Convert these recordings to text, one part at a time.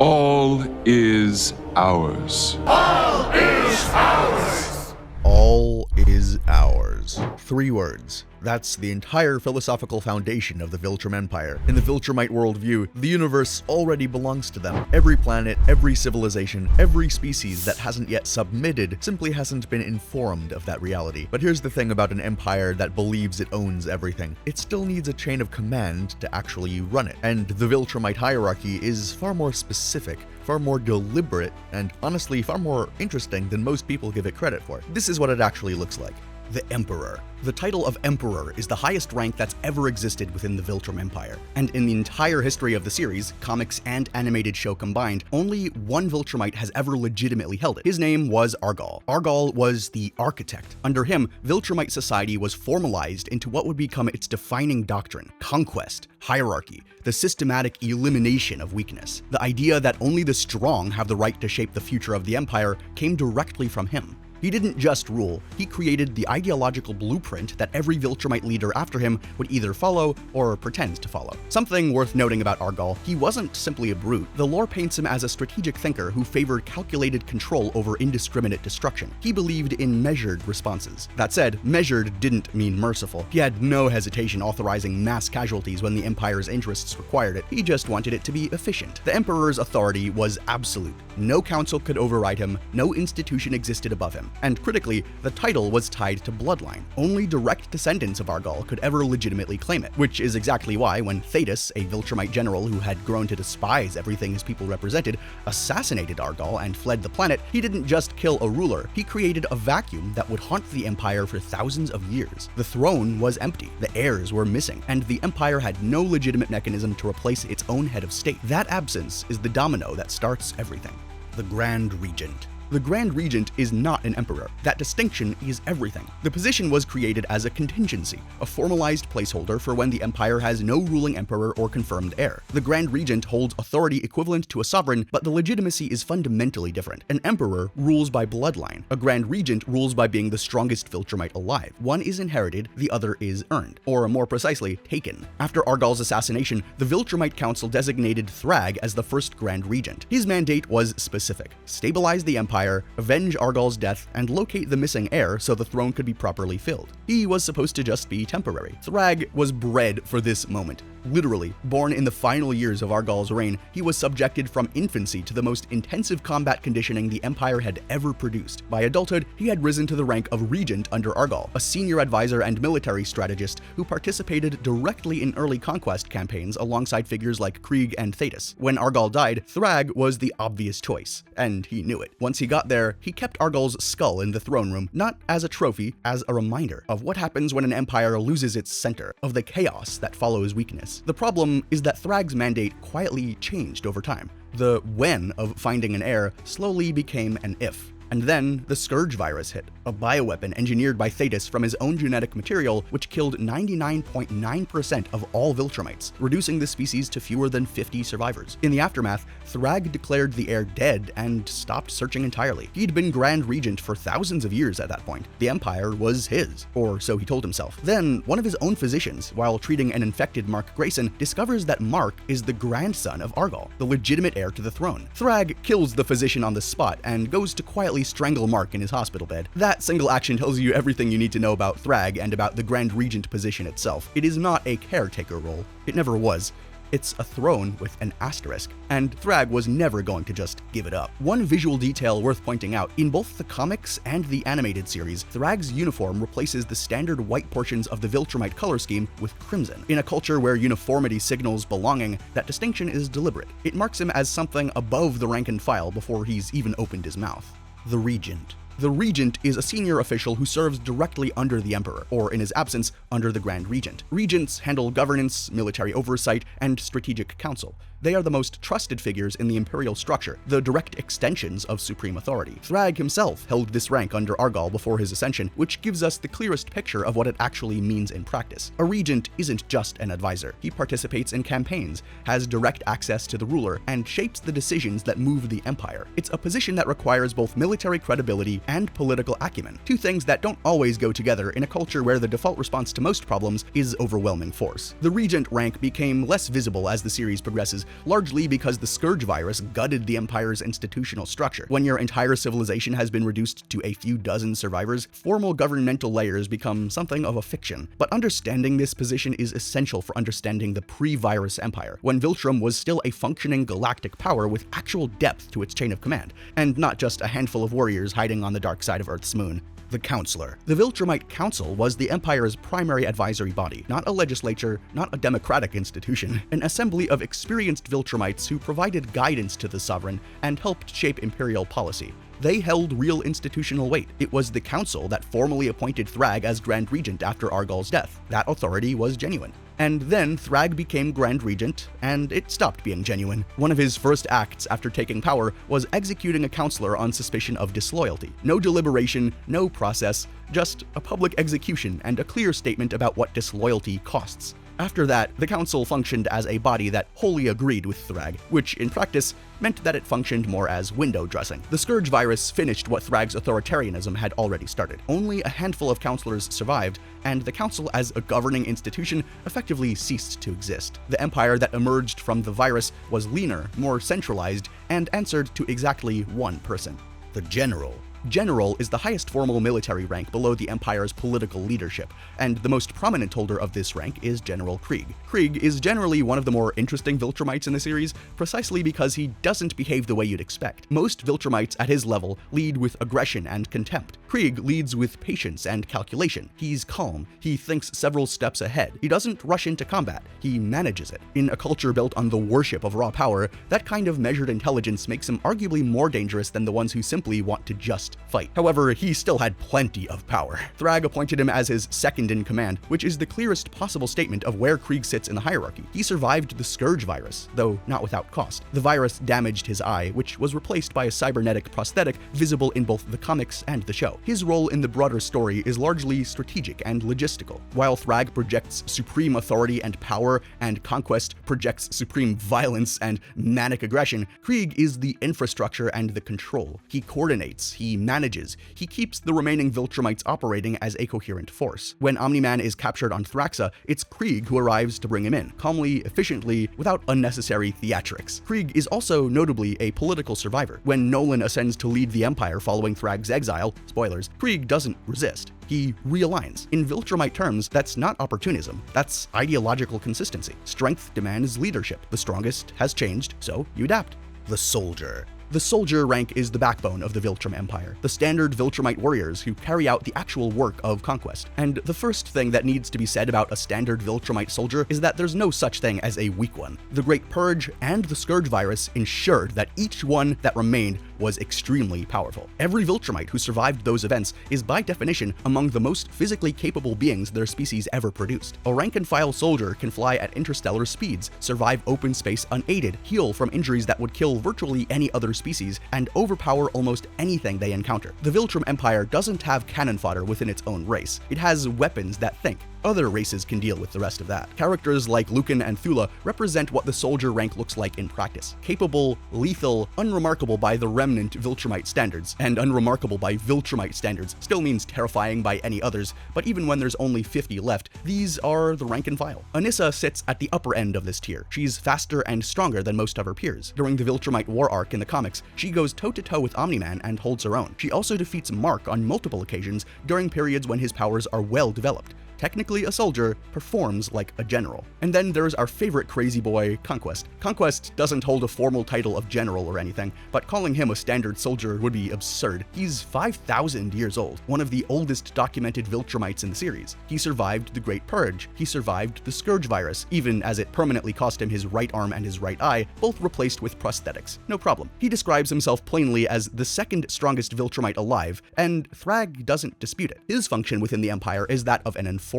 All is ours. All is ours! All is ours. 3 words. That's the entire philosophical foundation of the Viltrum Empire. In the Viltrumite worldview, the universe already belongs to them. Every planet, every civilization, every species that hasn't yet submitted simply hasn't been informed of that reality. But here's the thing about an empire that believes it owns everything. It still needs a chain of command to actually run it. And the Viltrumite hierarchy is far more specific, far more deliberate, and honestly far more interesting than most people give it credit for. This is what it actually looks like. The Emperor. The title of Emperor is the highest rank that's ever existed within the Viltrum Empire. And in the entire history of the series, comics and animated show combined, only one Viltrumite has ever legitimately held it. His name was Argal. Argal was the architect. Under him, Viltrumite society was formalized into what would become its defining doctrine: conquest, hierarchy, the systematic elimination of weakness. The idea that only the strong have the right to shape the future of the empire came directly from him. He didn't just rule, he created the ideological blueprint that every Viltrumite leader after him would either follow or pretend to follow. Something worth noting about Argal: he wasn't simply a brute. The lore paints him as a strategic thinker who favored calculated control over indiscriminate destruction. He believed in measured responses. That said, measured didn't mean merciful. He had no hesitation authorizing mass casualties when the Empire's interests required it. He just wanted it to be efficient. The Emperor's authority was absolute. No council could override him, no institution existed above him. And critically, the title was tied to bloodline. Only direct descendants of Argal could ever legitimately claim it, which is exactly why when Thetis, a Viltrumite general who had grown to despise everything his people represented, assassinated Argal and fled the planet, he didn't just kill a ruler, he created a vacuum that would haunt the empire for thousands of years. The throne was empty, the heirs were missing, and the empire had no legitimate mechanism to replace its own head of state. That absence is the domino that starts everything. The Grand Regent. The Grand Regent is not an emperor. That distinction is everything. The position was created as a contingency, a formalized placeholder for when the empire has no ruling emperor or confirmed heir. The Grand Regent holds authority equivalent to a sovereign, but the legitimacy is fundamentally different. An emperor rules by bloodline. A Grand Regent rules by being the strongest Viltrumite alive. One is inherited, the other is earned, or more precisely, taken. After Argal's assassination, the Viltrumite Council designated Thrag as the first Grand Regent. His mandate was specific: stabilize the empire, avenge Argal's death, and locate the missing heir so the throne could be properly filled. He was supposed to just be temporary. Thrag was bred for this moment. Literally, born in the final years of Argal's reign, he was subjected from infancy to the most intensive combat conditioning the Empire had ever produced. By adulthood, he had risen to the rank of Regent under Argal, a senior advisor and military strategist who participated directly in early conquest campaigns alongside figures like Krieg and Thetis. When Argal died, Thrag was the obvious choice, and he knew it. Once he got there, he kept Argal's skull in the throne room, not as a trophy, as a reminder of what happens when an empire loses its center, of the chaos that follows weakness. The problem is that Thrag's mandate quietly changed over time. The when of finding an heir slowly became an if. And then the Scourge virus hit, a bioweapon engineered by Thetis from his own genetic material, which killed 99.9% of all Viltrumites, reducing the species to fewer than 50 survivors. In the aftermath, Thrag declared the heir dead and stopped searching entirely. He'd been Grand Regent for thousands of years at that point. The empire was his, or so he told himself. Then, one of his own physicians, while treating an infected Mark Grayson, discovers that Mark is the grandson of Argal, the legitimate heir to the throne. Thrag kills the physician on the spot and goes to quietly strangle Mark in his hospital bed. That single action tells you everything you need to know about Thrag and about the Grand Regent position itself. It is not a caretaker role. It never was. It's a throne with an asterisk, and Thrag was never going to just give it up. One visual detail worth pointing out: in both the comics and the animated series, Thrag's uniform replaces the standard white portions of the Viltrumite color scheme with crimson. In a culture where uniformity signals belonging, that distinction is deliberate. It marks him as something above the rank and file before he's even opened his mouth. The Regent. The Regent is a senior official who serves directly under the Emperor, or in his absence, under the Grand Regent. Regents handle governance, military oversight, and strategic counsel. They are the most trusted figures in the imperial structure, the direct extensions of supreme authority. Thrag himself held this rank under Argal before his ascension, which gives us the clearest picture of what it actually means in practice. A regent isn't just an advisor. He participates in campaigns, has direct access to the ruler, and shapes the decisions that move the empire. It's a position that requires both military credibility and political acumen, two things that don't always go together in a culture where the default response to most problems is overwhelming force. The Regent rank became less visible as the series progresses, largely because the Scourge virus gutted the Empire's institutional structure. When your entire civilization has been reduced to a few dozen survivors, formal governmental layers become something of a fiction. But understanding this position is essential for understanding the pre-virus Empire, when Viltrum was still a functioning galactic power with actual depth to its chain of command, and not just a handful of warriors hiding on the dark side of Earth's moon. The Counselor. The Viltrumite Council was the Empire's primary advisory body, not a legislature, not a democratic institution, an assembly of experienced Viltrumites who provided guidance to the sovereign and helped shape imperial policy. They held real institutional weight. It was the council that formally appointed Thrag as Grand Regent after Argal's death. That authority was genuine. And then Thrag became Grand Regent, and it stopped being genuine. One of his first acts after taking power was executing a counselor on suspicion of disloyalty. No deliberation, no process, just a public execution and a clear statement about what disloyalty costs. After that, the council functioned as a body that wholly agreed with Thrag, which in practice meant that it functioned more as window dressing. The Scourge virus finished what Thrag's authoritarianism had already started. Only a handful of counselors survived, and the council as a governing institution effectively ceased to exist. The empire that emerged from the virus was leaner, more centralized, and answered to exactly one person: the General. General is the highest formal military rank below the Empire's political leadership, and the most prominent holder of this rank is General Krieg. Krieg is generally one of the more interesting Viltrumites in the series, precisely because he doesn't behave the way you'd expect. Most Viltrumites at his level lead with aggression and contempt. Krieg leads with patience and calculation. He's calm, he thinks several steps ahead. He doesn't rush into combat, he manages it. In a culture built on the worship of raw power, that kind of measured intelligence makes him arguably more dangerous than the ones who simply want to just fight. However, he still had plenty of power. Thrag appointed him as his second in command, which is the clearest possible statement of where Krieg sits in the hierarchy. He survived the Scourge virus, though not without cost. The virus damaged his eye, which was replaced by a cybernetic prosthetic visible in both the comics and the show. His role in the broader story is largely strategic and logistical. While Thrag projects supreme authority and power, and Conquest projects supreme violence and manic aggression, Krieg is the infrastructure and the control. He coordinates, he manages, he keeps the remaining Viltrumites operating as a coherent force. When Omni-Man is captured on Thraxa, it's Krieg who arrives to bring him in, calmly, efficiently, without unnecessary theatrics. Krieg is also notably a political survivor. When Nolan ascends to lead the Empire following Thrag's exile, spoilers, Krieg doesn't resist. He realigns. In Viltrumite terms, that's not opportunism, that's ideological consistency. Strength demands leadership. The strongest has changed, so you adapt. The Soldier. The Soldier rank is the backbone of the Viltrum Empire, the standard Viltrumite warriors who carry out the actual work of conquest. And the first thing that needs to be said about a standard Viltrumite soldier is that there's no such thing as a weak one. The Great Purge and the Scourge virus ensured that each one that remained was extremely powerful. Every Viltrumite who survived those events is by definition among the most physically capable beings their species ever produced. A rank-and-file soldier can fly at interstellar speeds, survive open space unaided, heal from injuries that would kill virtually any other species, and overpower almost anything they encounter. The Viltrum Empire doesn't have cannon fodder within its own race. It has weapons that think. Other races can deal with the rest of that. Characters like Lucan and Thula represent what the soldier rank looks like in practice. Capable, lethal, unremarkable by the remnant Viltrumite standards, and unremarkable by Viltrumite standards still means terrifying by any others, but even when there's only 50 left, these are the rank and file. Anissa sits at the upper end of this tier. She's faster and stronger than most of her peers. During the Viltrumite war arc in the comics, she goes toe-to-toe with Omni-Man and holds her own. She also defeats Mark on multiple occasions during periods when his powers are well developed. Technically a soldier, performs like a general. And then there's our favorite crazy boy, Conquest. Conquest doesn't hold a formal title of general or anything, but calling him a standard soldier would be absurd. He's 5,000 years old, one of the oldest documented Viltrumites in the series. He survived the Great Purge, he survived the Scourge virus, even as it permanently cost him his right arm and his right eye, both replaced with prosthetics. No problem. He describes himself plainly as the second strongest Viltrumite alive, and Thrag doesn't dispute it. His function within the Empire is that of an enforcer.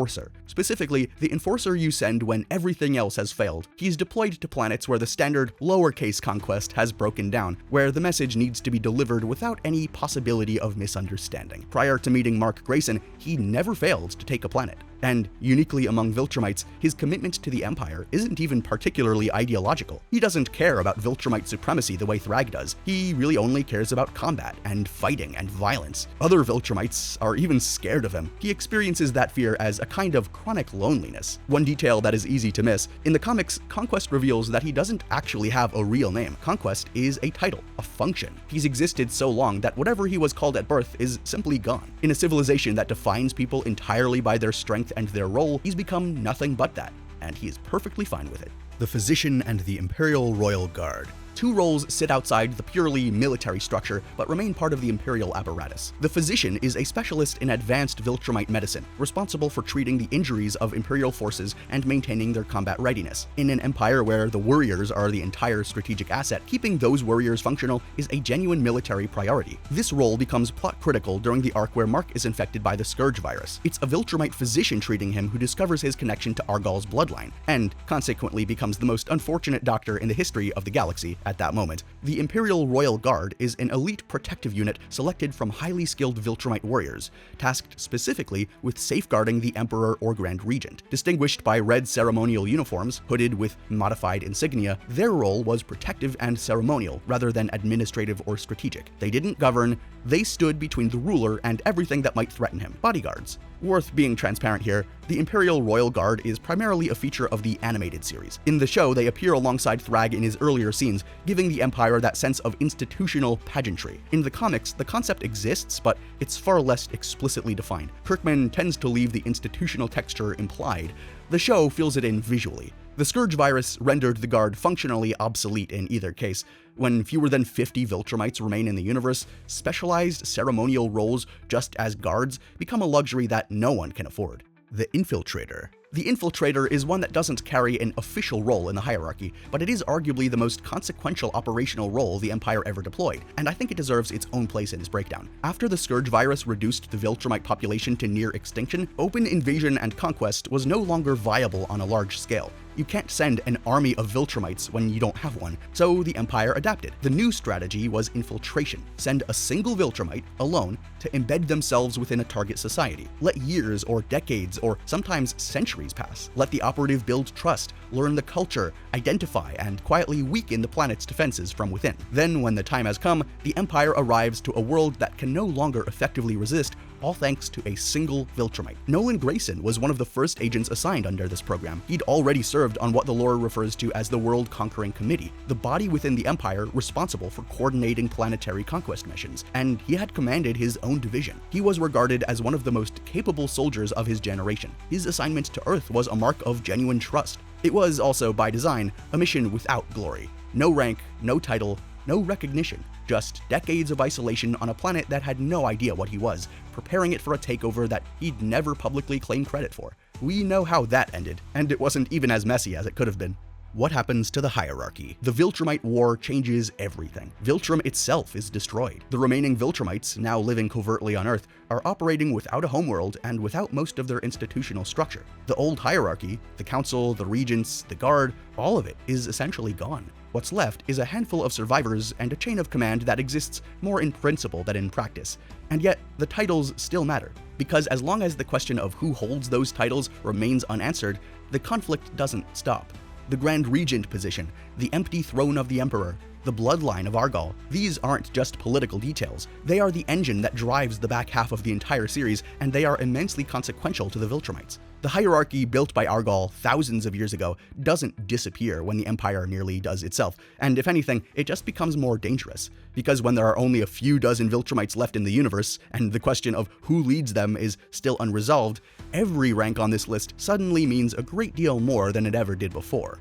Specifically, the enforcer you send when everything else has failed. He's deployed to planets where the standard lowercase conquest has broken down, where the message needs to be delivered without any possibility of misunderstanding. Prior to meeting Mark Grayson, he never failed to take a planet. And uniquely among Viltrumites, his commitment to the Empire isn't even particularly ideological. He doesn't care about Viltrumite supremacy the way Thrag does. He really only cares about combat and fighting and violence. Other Viltrumites are even scared of him. He experiences that fear as a kind of chronic loneliness. One detail that is easy to miss: in the comics, Conquest reveals that he doesn't actually have a real name. Conquest is a title, a function. He's existed so long that whatever he was called at birth is simply gone. In a civilization that defines people entirely by their strength and their role, he's become nothing but that, and he is perfectly fine with it. The Physician and the Imperial Royal Guard. Two roles sit outside the purely military structure, but remain part of the Imperial apparatus. The Physician is a specialist in advanced Viltrumite medicine, responsible for treating the injuries of Imperial forces and maintaining their combat readiness. In an empire where the warriors are the entire strategic asset, keeping those warriors functional is a genuine military priority. This role becomes plot critical during the arc where Mark is infected by the Scourge virus. It's a Viltrumite physician treating him who discovers his connection to Argal's bloodline, and consequently becomes the most unfortunate doctor in the history of the galaxy at that moment. The Imperial Royal Guard is an elite protective unit selected from highly skilled Viltrumite warriors, tasked specifically with safeguarding the Emperor or Grand Regent. Distinguished by red ceremonial uniforms, hooded with modified insignia, their role was protective and ceremonial rather than administrative or strategic. They didn't govern, they stood between the ruler and everything that might threaten him. Bodyguards. Worth being transparent here, the Imperial Royal Guard is primarily a feature of the animated series. In the show, they appear alongside Thrag in his earlier scenes, giving the Empire that sense of institutional pageantry. In the comics, the concept exists, but it's far less explicitly defined. Kirkman tends to leave the institutional texture implied. The show fills it in visually. The Scourge virus rendered the Guard functionally obsolete in either case. When fewer than 50 Viltrumites remain in the universe, specialized ceremonial roles just as guards become a luxury that no one can afford. The Infiltrator. The Infiltrator is one that doesn't carry an official role in the hierarchy, but it is arguably the most consequential operational role the Empire ever deployed, and I think it deserves its own place in this breakdown. After the Scourge virus reduced the Viltrumite population to near extinction, open invasion and conquest was no longer viable on a large scale. You can't send an army of Viltrumites when you don't have one, so the Empire adapted. The new strategy was infiltration. Send a single Viltrumite, alone, to embed themselves within a target society. Let years or decades or sometimes centuries pass. Let the operative build trust, learn the culture, identify, and quietly weaken the planet's defenses from within. Then, when the time has come, the Empire arrives to a world that can no longer effectively resist, all thanks to a single Viltrumite. Nolan Grayson was one of the first agents assigned under this program. He'd already served on what the lore refers to as the World Conquering Committee, the body within the Empire responsible for coordinating planetary conquest missions, and he had commanded his own division. He was regarded as one of the most capable soldiers of his generation. His assignment to Earth was a mark of genuine trust. It was also, by design, a mission without glory. No rank, no title, no recognition, just decades of isolation on a planet that had no idea what he was, preparing it for a takeover that he'd never publicly claimed credit for. We know how that ended, and it wasn't even as messy as it could have been. What happens to the hierarchy? The Viltrumite War changes everything. Viltrum itself is destroyed. The remaining Viltrumites, now living covertly on Earth, are operating without a homeworld and without most of their institutional structure. The old hierarchy, the Council, the Regents, the Guard, all of it is essentially gone. What's left is a handful of survivors and a chain of command that exists more in principle than in practice. And yet, the titles still matter, because as long as the question of who holds those titles remains unanswered, the conflict doesn't stop. The Grand Regent position, the empty throne of the Emperor, the bloodline of Argal, these aren't just political details. They are the engine that drives the back half of the entire series, and they are immensely consequential to the Viltrumites. The hierarchy built by Argal thousands of years ago doesn't disappear when the Empire nearly does itself, and if anything, it just becomes more dangerous. Because when there are only a few dozen Viltrumites left in the universe, and the question of who leads them is still unresolved, every rank on this list suddenly means a great deal more than it ever did before.